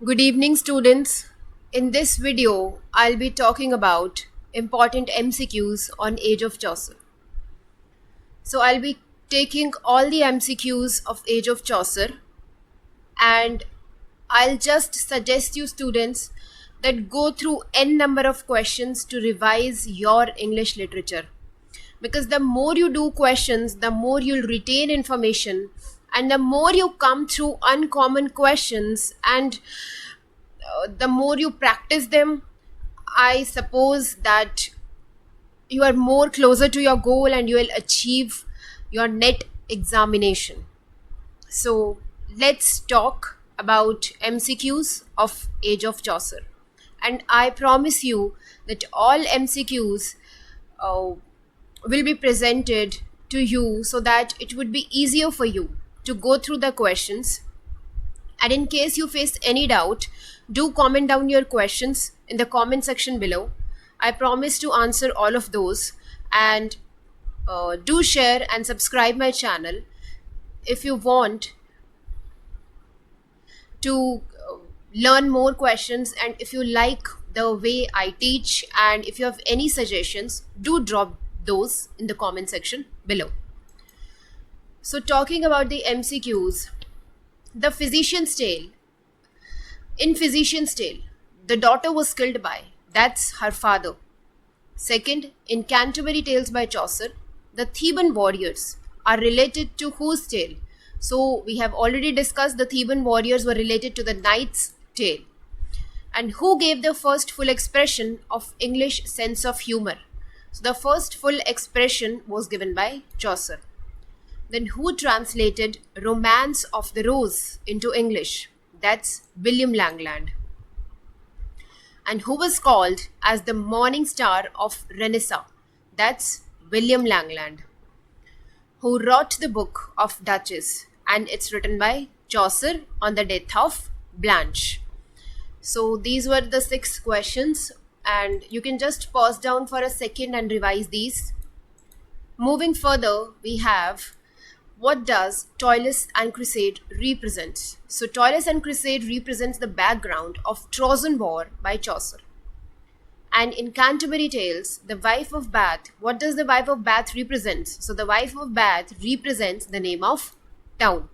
Good evening, students. In this video, I'll be talking about important MCQs on Age of Chaucer. So, I'll be taking all the MCQs of Age of Chaucer, and I'll just suggest you students that go through n number of questions to revise your English literature. Because the more you do questions, the more you'll retain information, and the more you come through uncommon questions, and the more you practice them, I suppose that you are more closer to your goal and you will achieve your net examination. So let's talk about MCQs of Age of Chaucer. And I promise you that all MCQs will be presented to you so that it would be easier for you to go through the questions. And in case you face any doubt, do comment down your questions in the comment section below. I promise to answer all of those. And do share and subscribe my channel if you want to learn more questions, and if you like the way I teach, and if you have any suggestions, do drop those in the comment section below. So talking about the MCQs, the Physician's Tale. In Physician's Tale, the daughter was killed by, that's her father. Second, in Canterbury Tales by Chaucer, the Theban warriors are related to whose tale? So we have already discussed the Theban warriors were related to the knight's tale. And who gave the first full expression of English sense of humor? So the first full expression was given by Chaucer. Then who translated Romance of the Rose into English? That's William Langland. And who was called as the morning star of Renaissance? That's William Langland. Who wrote the book of Duchess, and it's written by Chaucer on the death of Blanche. So these were the 6 questions, and you can just pause down for a second and revise these. Moving further, we have, what does Troilus and Cresside represent? So Troilus and Cresside represents the background of Trojan War by Chaucer. And in Canterbury Tales, the wife of Bath, what does the wife of Bath represent? So the wife of Bath represents the name of town.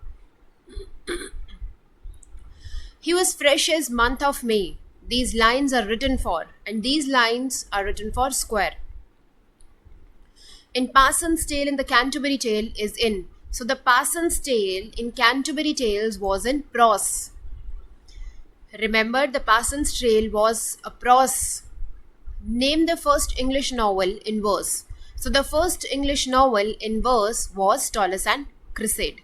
He was fresh as month of May. These lines are written for, and these lines are written for square. In Parson's Tale in the Canterbury Tale is in. So the Parson's Tale in Canterbury Tales was in prose. Remember, the Parson's Tale was a prose. Name the first English novel in verse. So the first English novel in verse was Troilus and Cresside.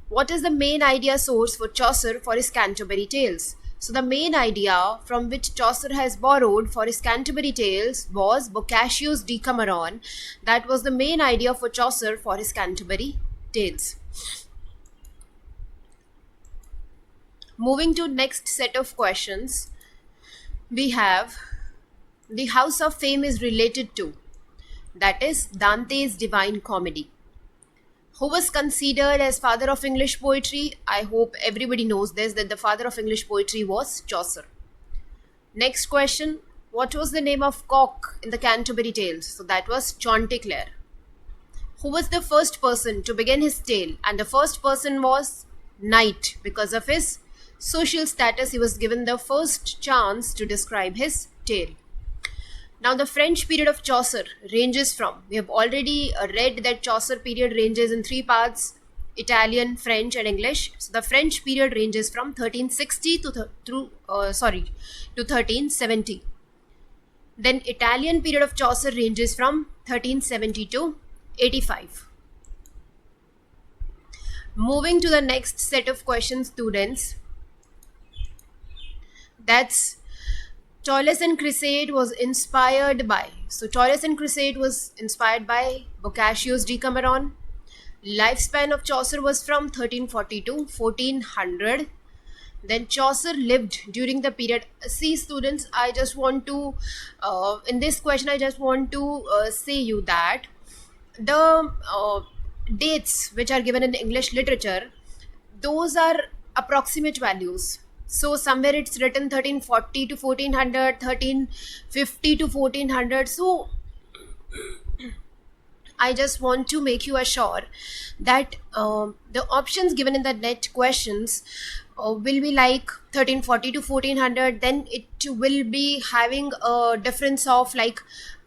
What is the main idea source for Chaucer for his Canterbury Tales? So the main idea from which Chaucer has borrowed for his Canterbury Tales was Boccaccio's Decameron. That was the main idea for Chaucer for his Canterbury Tales. Moving to next set of questions, we have the House of Fame is related to, that is Dante's Divine Comedy. Who was considered as father of English poetry? I hope everybody knows this, that the father of English poetry was Chaucer. Next question, what was the name of cock in the Canterbury Tales? So that was Chanticleer. Who was the first person to begin his tale? And the first person was knight. Because of his social status, he was given the first chance to describe his tale. Now the French period of Chaucer ranges from, we have already read that Chaucer period ranges in 3 parts, Italian, French and English. So the French period ranges from 1360 to 1370. Then Italian period of Chaucer ranges from 1370 to 85. Moving to the next set of questions, students, that's Troilus and Cresside was inspired by. So Troilus and Cresside was inspired by Boccaccio's Decameron. Lifespan of Chaucer was from 1340 to 1400. Then Chaucer lived during the period. See students, I just want to, in this question I just want to say you that the dates which are given in English literature, those are approximate values. So somewhere it's written 1340 to 1400, 1350 to 1400. So I just want to make you assure that the options given in the net questions will be like 1340 to 1400. Then it will be having a difference of like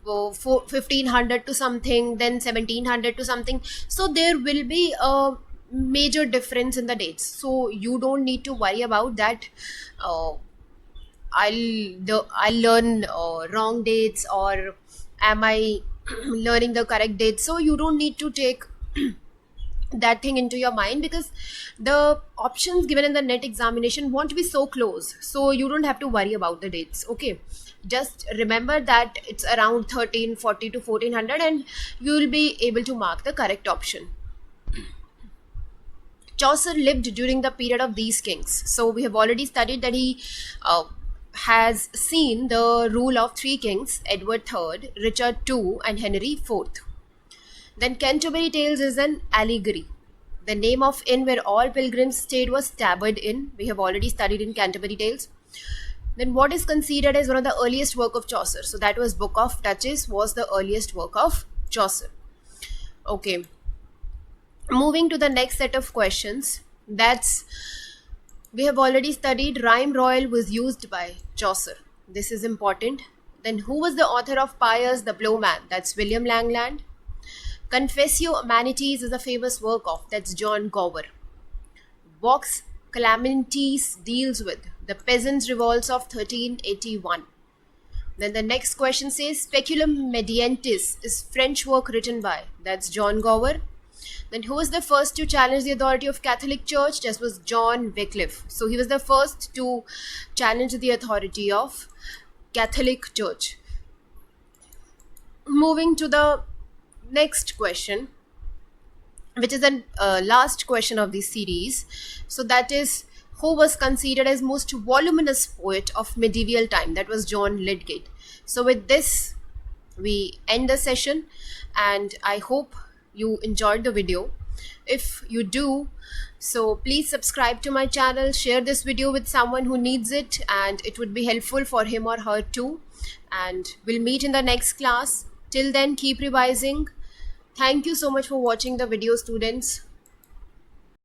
1500 to something, then 1700 to something. So there will be a major difference in the dates. So you don't need to worry about that. Uh, I'll learn wrong dates, or am I learning the correct dates? So you don't need to take that thing into your mind, because the options given in the net examination won't be so close, so you don't have to worry about the dates. Okay, just remember that it's around 1340 to 1400, and you will be able to mark the correct option. Chaucer lived during the period of these kings. So we have already studied that he has seen the rule of three kings: Edward III, Richard II, and Henry IV. Then Canterbury Tales is an allegory. The name of inn where all pilgrims stayed was Tabard Inn. We have already studied in Canterbury Tales. Then what is considered as one of the earliest work of Chaucer? So that was Book of Duchess was the earliest work of Chaucer. Okay. Moving to the next set of questions. That's we have already studied rhyme royal was used by Chaucer. This is important. Then who was the author of Piers the Plowman? That's William Langland. Confessio Amenities is a famous work of, that's John Gower. Vox Calamities deals with the peasants' revolts of 1381. Then the next question says Speculum Medientis is French work written by, that's John Gower. Then who was the first to challenge the authority of Catholic Church? This was John Wycliffe. So he was the first to challenge the authority of Catholic Church. Moving to the next question, which is the last question of this series. So that is, who was considered as most voluminous poet of medieval time? That was John Lydgate. So with this, we end the session, and I hope you enjoyed the video. If you do, so please subscribe to my channel, share this video with someone who needs it, and it would be helpful for him or her too. And we'll meet in the next class. Till then, keep revising. Thank you so much for watching the video, students.